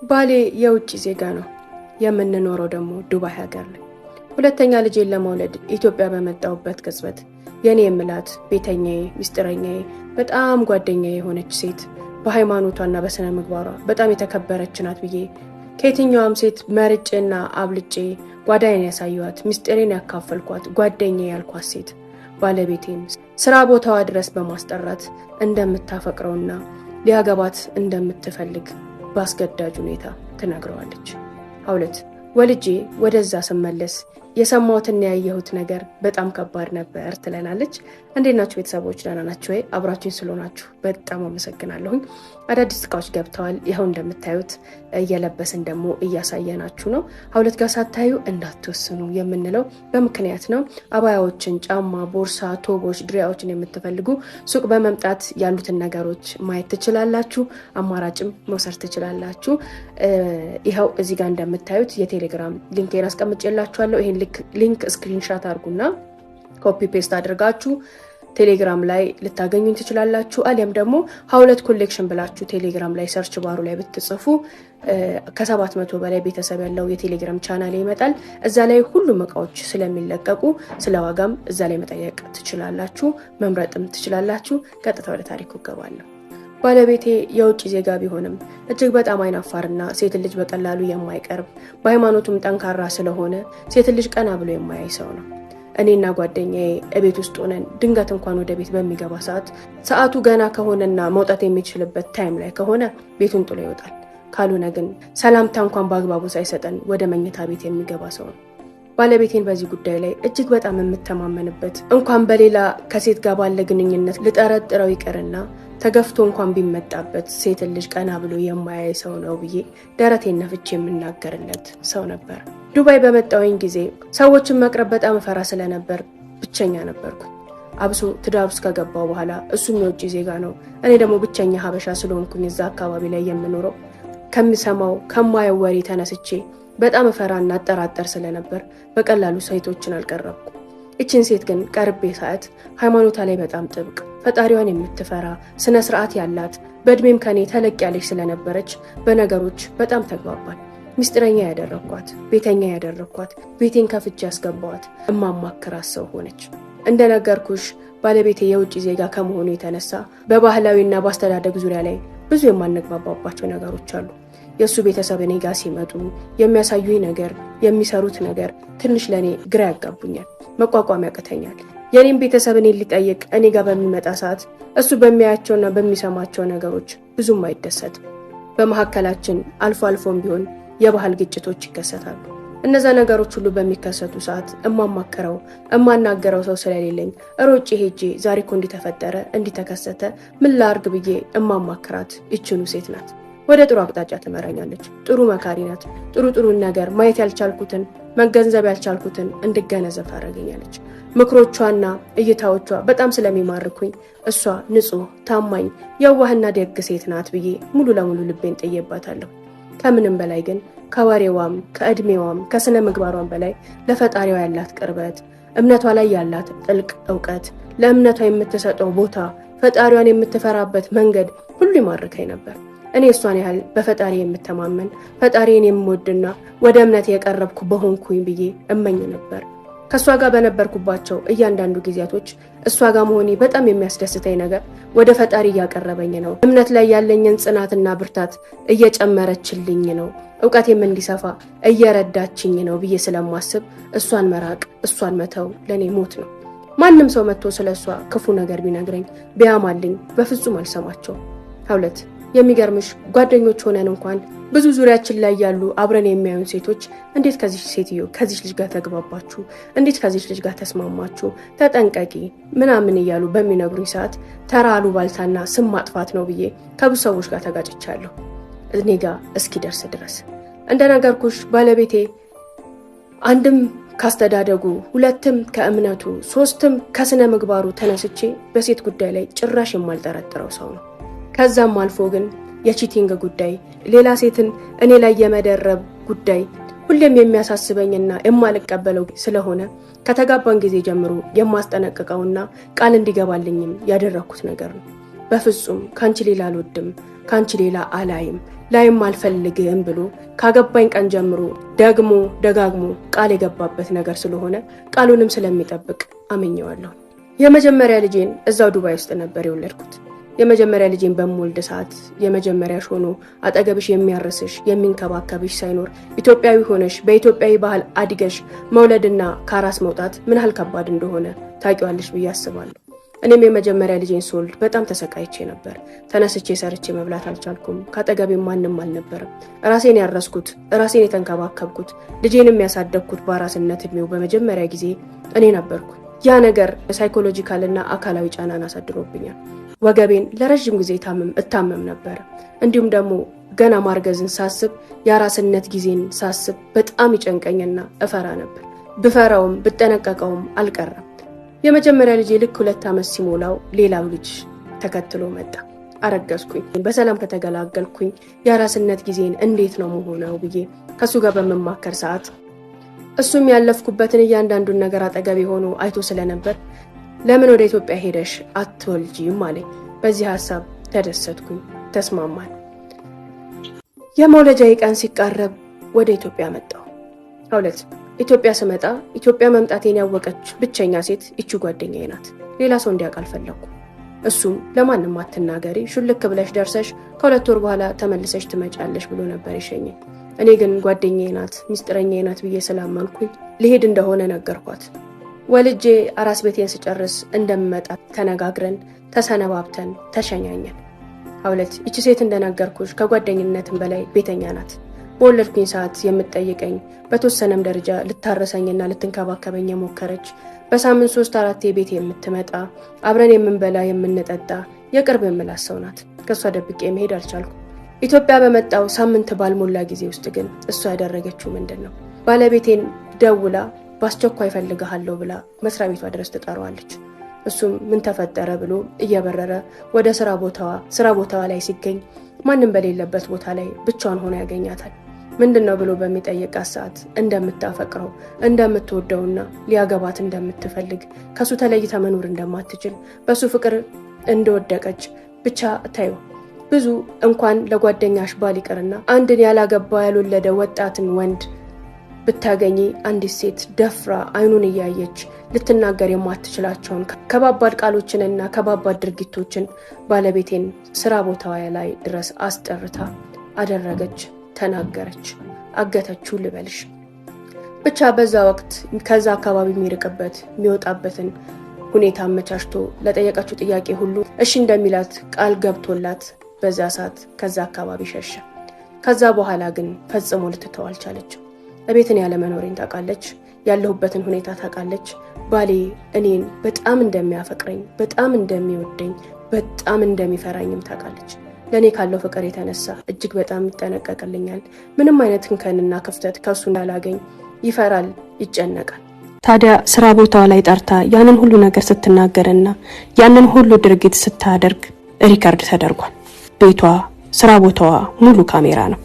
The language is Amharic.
ባሌ የውጭ ዜጋ ነው። የምንኖረው ደግሞ ዱባይ ሀገር ላይ። ሁለተኛ ልጄን ለመውለድ ኢትዮጵያ በመጣሁበት ቅጽበት የኔ የምላት ቤተኛዬ፣ ሚስጥረኛዬ፣ በጣም ጓደኛዬ የሆነች ሴት በሃይማኖቷና በስነ ምግባሯ በጣም የተከበረች ናት ብዬ ከየትኛውም ሴት መርጬና አብልጬ ጓዳዬን ያሳየኋት፣ ሚስጥሬን ያካፈልኳት፣ ጓደኛዬ ያልኳት ሴት ባለቤቴም ስራ ቦታዋ ድረስ በማስጠራት እንደምታፈቅረውና ሊያገባት እንደምትፈልግ በአስገዳጅ ሁኔታ ትነግረዋለች። አውለት ወልጄ ወደዛ ስመለስ የሰማሁትና ያየሁት ነገር በጣም ከባድ ነበር ትለናለች። እንዴት ናችሁ ቤተሰቦች? ደህና ናችሁ ወይ? አብራችሁኝ ስለሆናችሁ በጣም አመሰግናለሁኝ። አዳዲስ እቃዎች ገብተዋል። ይኸው እንደምታዩት እየለበስን ደግሞ እያሳየናችሁ ነው። አውለት ጋር ሳታዩ እንዳትወስኑ የምንለው በምክንያት ነው። አባያዎችን፣ ጫማ፣ ቦርሳ፣ ቶቦች፣ ድሪያዎችን የምትፈልጉ ሱቅ በመምጣት ያሉትን ነገሮች ማየት ትችላላችሁ። አማራጭም መውሰድ ትችላላችሁ። ይኸው እዚህ ጋር እንደምታዩት የቴሌግራም ሊንኬን አስቀምጬላችኋለሁ። ይሄን ሊንክ ስክሪንሻት አድርጉና ኮፒ ፔስት አድርጋችሁ ቴሌግራም ላይ ልታገኙን ትችላላችሁ። አሊያም ደግሞ ሀውለት ኮሌክሽን ብላችሁ ቴሌግራም ላይ ሰርች ባሩ ላይ ብትጽፉ ከ700 በላይ ቤተሰብ ያለው የቴሌግራም ቻናል ይመጣል። እዛ ላይ ሁሉም እቃዎች ስለሚለቀቁ ስለ ዋጋም እዛ ላይ መጠየቅ ትችላላችሁ፣ መምረጥም ትችላላችሁ። ቀጥታ ወደ ታሪኩ እገባለሁ። ባለቤቴ የውጭ ዜጋ ቢሆንም እጅግ በጣም አይናፋርና ሴት ልጅ በቀላሉ የማይቀርብ በሃይማኖቱም ጠንካራ ስለሆነ ሴት ልጅ ቀና ብሎ የማያይ ሰው ነው። እኔና ጓደኛዬ እቤት ውስጥ ሆነን ድንገት እንኳን ወደ ቤት በሚገባ ሰዓቱ ገና ከሆነና መውጣት የሚችልበት ታይም ላይ ከሆነ ቤቱን ጥሎ ይወጣል። ካልሆነ ግን ሰላምታ እንኳን በአግባቡ ሳይሰጠን ወደ መኝታ ቤት የሚገባ ሰው ነው። ባለቤቴን በዚህ ጉዳይ ላይ እጅግ በጣም የምተማመንበት፣ እንኳን በሌላ ከሴት ጋር ባለ ግንኙነት ልጠረጥረው ይቅርና ተገፍቶ እንኳን ቢመጣበት ሴት ልጅ ቀና ብሎ የማያይ ሰው ነው ብዬ ደረቴን ነፍቼ የምናገርለት ሰው ነበር። ዱባይ በመጣሁኝ ጊዜ ሰዎችን መቅረብ በጣም እፈራ ስለነበር ብቸኛ ነበርኩ። አብሶ ትዳር ውስጥ ከገባው በኋላ እሱም የውጭ ዜጋ ነው፣ እኔ ደግሞ ብቸኛ ሀበሻ ስለሆንኩኝ እዛ አካባቢ ላይ የምኖረው ከሚሰማው ከማየው ወሬ ተነስቼ በጣም እፈራና አጠራጠር ስለነበር በቀላሉ ሴቶችን አልቀረብኩ። እችን ሴት ግን ቀርቤ ሰዓት ሃይማኖቷ ላይ በጣም ጥብቅ፣ ፈጣሪዋን የምትፈራ፣ ስነ ስርዓት ያላት፣ በእድሜም ከኔ ተለቅ ያለች ስለነበረች በነገሮች በጣም ተግባባል። ሚስጥረኛ ያደረኳት፣ ቤተኛ ያደረኳት፣ ቤቴን ከፍቼ ያስገባዋት፣ እማማክራት ሰው ሆነች። እንደነገርኩሽ ባለቤቴ የውጭ ዜጋ ከመሆኑ የተነሳ በባህላዊና በአስተዳደግ ዙሪያ ላይ ብዙ የማንግባባባቸው ነገሮች አሉ። የእሱ ቤተሰብ እኔ ጋር ሲመጡ የሚያሳዩኝ ነገር፣ የሚሰሩት ነገር ትንሽ ለእኔ ግራ ያጋቡኛል፣ መቋቋም ያቅተኛል። የኔም ቤተሰብ እኔ ሊጠይቅ እኔ ጋር በሚመጣ ሰዓት እሱ በሚያያቸውና በሚሰማቸው ነገሮች ብዙም አይደሰትም። በመካከላችን አልፎ አልፎም ቢሆን የባህል ግጭቶች ይከሰታሉ። እነዛ ነገሮች ሁሉ በሚከሰቱ ሰዓት እማናገረው ሰው ስለሌለኝ ሮጬ ሄጄ ዛሬ እኮ እንዲተፈጠረ እንዲተከሰተ ምን ላርግ ብዬ እማማክራት ይችኑ ሴት ናት። ወደ ጥሩ አቅጣጫ ትመራኛለች። ጥሩ መካሪ ናት። ጥሩን ነገር ማየት ያልቻልኩትን መገንዘብ ያልቻልኩትን እንድገነዘብ ታደርገኛለች። ምክሮቿና እይታዎቿ በጣም ስለሚማርኩኝ እሷ ንጹህ፣ ታማኝ፣ የዋህና ደግ ሴት ናት ብዬ ሙሉ ለሙሉ ልቤን ጥዬባታለሁ። ከምንም በላይ ግን ከወሬዋም ከእድሜዋም ከስነ ምግባሯም በላይ ለፈጣሪዋ ያላት ቅርበት፣ እምነቷ ላይ ያላት ጥልቅ እውቀት፣ ለእምነቷ የምትሰጠው ቦታ፣ ፈጣሪዋን የምትፈራበት መንገድ ሁሉ ይማርከኝ ነበር። እኔ እሷን ያህል በፈጣሪ የምተማመን ፈጣሪን የምወድና ወደ እምነት የቀረብኩ በሆንኩኝ ብዬ እመኝ ነበር። ከእሷ ጋር በነበርኩባቸው እያንዳንዱ ጊዜያቶች እሷ ጋር መሆኔ በጣም የሚያስደስተኝ ነገር ወደ ፈጣሪ እያቀረበኝ ነው። እምነት ላይ ያለኝን ጽናትና ብርታት እየጨመረችልኝ ነው። እውቀቴም እንዲሰፋ እየረዳችኝ ነው ብዬ ስለማስብ እሷን መራቅ፣ እሷን መተው ለእኔ ሞት ነው። ማንም ሰው መጥቶ ስለ እሷ ክፉ ነገር ቢነግረኝ ቢያማልኝ በፍጹም አልሰማቸው። ሀውለት የሚገርምሽ ጓደኞች ሆነን እንኳን ብዙ ዙሪያችን ላይ ያሉ አብረን የሚያዩን ሴቶች እንዴት ከዚህ ልጅ ጋር ተግባባችሁ፣ እንዴት ከዚህ ልጅ ጋር ተስማማችሁ፣ ተጠንቀቂ ምናምን እያሉ በሚነግሩኝ ሰዓት ተራ አሉባልታና ስም ማጥፋት ነው ብዬ ከብዙ ሰዎች ጋር ተጋጭቻለሁ፣ እኔ ጋር እስኪደርስ ድረስ። እንደነገርኩሽ ባለቤቴ አንድም ካስተዳደጉ፣ ሁለትም ከእምነቱ፣ ሶስትም ከስነ ምግባሩ ተነስቼ በሴት ጉዳይ ላይ ጭራሽ የማልጠረጥረው ሰው ነው። ከዛም አልፎ ግን የቺቲንግ ጉዳይ፣ ሌላ ሴትን እኔ ላይ የመደረብ ጉዳይ ሁሌም የሚያሳስበኝና የማልቀበለው ስለሆነ ከተጋባን ጊዜ ጀምሮ የማስጠነቅቀውና ቃል እንዲገባልኝም ያደረኩት ነገር ነው። በፍጹም ካንቺ ሌላ አልወድም፣ ካንቺ ሌላ አላይም፣ ላይም አልፈልግም ብሎ ካገባኝ ቀን ጀምሮ ደግሞ ደጋግሞ ቃል የገባበት ነገር ስለሆነ ቃሉንም ስለሚጠብቅ አመኘዋለሁ። የመጀመሪያ ልጄን እዛው ዱባይ ውስጥ ነበር የወለድኩት። የመጀመሪያ ልጄን በመወልድ ሰዓት የመጀመሪያሽ ሆኖ አጠገብሽ የሚያርስሽ የሚንከባከብሽ ሳይኖር ኢትዮጵያዊ ሆነሽ በኢትዮጵያዊ ባህል አድገሽ መውለድና ካራስ መውጣት ምን ያህል ከባድ እንደሆነ ታውቂዋለሽ ብዬ አስባለሁ። እኔም የመጀመሪያ ልጄን ስወልድ በጣም ተሰቃይቼ ነበር። ተነስቼ ሰርቼ መብላት አልቻልኩም። ካጠገቤ ማንም አልነበረም። ራሴን ያረስኩት፣ ራሴን የተንከባከብኩት፣ ልጄንም ያሳደግኩት በአራስነት እድሜው በመጀመሪያ ጊዜ እኔ ነበርኩ። ያ ነገር ሳይኮሎጂካልና አካላዊ ጫናን አሳድሮብኛል። ወገቤን ለረጅም ጊዜ እታመም ነበር። እንዲሁም ደግሞ ገና ማርገዝን ሳስብ የአራስነት ጊዜን ሳስብ በጣም ይጨንቀኝና እፈራ ነበር። ብፈራውም ብጠነቀቀውም አልቀረም። የመጀመሪያ ልጄ ልክ 2 ዓመት ሲሞላው ሌላው ልጅ ተከትሎ መጣ። አረገዝኩኝ። በሰላም ከተገላገልኩኝ የአራስነት ጊዜን እንዴት ነው መሆነው ብዬ ከሱ ጋር በመማከር ሰዓት እሱም ያለፍኩበትን እያንዳንዱን ነገር አጠገቤ ሆኖ አይቶ ስለነበር ለምን ወደ ኢትዮጵያ ሄደሽ አትወልጂም አለኝ። በዚህ ሐሳብ ተደሰትኩኝ። ተስማማን። የመውለጃዬ ቀን ሲቃረብ ወደ ኢትዮጵያ መጣሁ። አውለት ኢትዮጵያ ስመጣ ኢትዮጵያ መምጣቴን ያወቀች ብቸኛ ሴት እቺ ጓደኛዬ ናት። ሌላ ሰው እንዲያውቅ አልፈለኩም። እሱም ለማንም አትናገሪ፣ ሹልክ ብለሽ ደርሰሽ ከ2 ወር በኋላ ተመልሰሽ ትመጫለሽ ብሎ ነበር ይሸኘኝ። እኔ ግን ጓደኛዬ ናት ሚስጥረኛዬ ናት ብዬ ስላመንኩኝ ልሄድ እንደሆነ ነገርኳት። ወልጄ አራስ ቤቴን ስጨርስ እንደምመጣ ተነጋግረን ተሰነባብተን ተሸኛኘን። አውለት እቺ ሴት እንደነገርኩሽ ከጓደኝነትም በላይ ቤተኛ ናት። በወለድኩኝ ሰዓት የምትጠይቀኝ፣ በተወሰነም ደረጃ ልታረሰኝና ልትንከባከበኝ የሞከረች፣ በሳምንት 3-4 ቤት የምትመጣ፣ አብረን የምንበላ የምንጠጣ የቅርብ የምላት ሰው ናት። ከሷ ደብቄ መሄድ አልቻልኩም። ኢትዮጵያ በመጣው ሳምንት ባልሞላ ጊዜ ውስጥ ግን እሷ ያደረገችው ምንድነው? ባለቤቴን ደውላ በአስቸኳይ ፈልግሃለሁ ብላ መስሪያ ቤቷ ድረስ ትጠራዋለች። እሱም ምን ተፈጠረ ብሎ እየበረረ ወደ ስራ ቦታዋ ላይ ሲገኝ ማንም በሌለበት ቦታ ላይ ብቻዋን ሆና ያገኛታል። ምንድነው ብሎ በሚጠይቃት ሰዓት እንደምታፈቅረው እንደምትወደውና ሊያገባት እንደምትፈልግ ከሱ ተለይታ መኖር እንደማትችል በሱ ፍቅር እንደወደቀች ብቻ ታዩ። ብዙ እንኳን ለጓደኛሽ ባል ይቅርና አንድን ያላገባ ያልወለደ ወጣትን ወንድ ብታገኚ አንዲት ሴት ደፍራ አይኑን እያየች ልትናገር የማትችላቸውን ከባባድ ቃሎችንና ከባባድ ድርጊቶችን ባለቤቴን ስራ ቦታዋ ላይ ድረስ አስጠርታ አደረገች፣ ተናገረች፣ አገተችው ልበልሽ። ብቻ በዛ ወቅት ከዛ አካባቢ የሚርቅበት የሚወጣበትን ሁኔታ አመቻችቶ ለጠየቀችው ጥያቄ ሁሉ እሺ እንደሚላት ቃል ገብቶላት በዛ ሰዓት ከዛ አካባቢ ሸሸ። ከዛ በኋላ ግን ፈጽሞ ልትተው አልቻለችም። እቤትን ያለ መኖሬን ታውቃለች። ያለሁበትን ሁኔታ ታውቃለች። ባሌ እኔን በጣም እንደሚያፈቅረኝ፣ በጣም እንደሚወደኝ፣ በጣም እንደሚፈራኝም ታውቃለች። ለኔ ካለው ፍቅር የተነሳ እጅግ በጣም ይጠነቀቅልኛል። ምንም አይነት እንከንና ክፍተት ከሱ እንዳላገኝ ይፈራል፣ ይጨነቃል። ታዲያ ስራ ቦታዋ ላይ ጠርታ ያንን ሁሉ ነገር ስትናገርና ያንን ሁሉ ድርጊት ስታደርግ ሪከርድ ተደርጓል። ቤቷ፣ ስራ ቦታዋ ሙሉ ካሜራ ነው።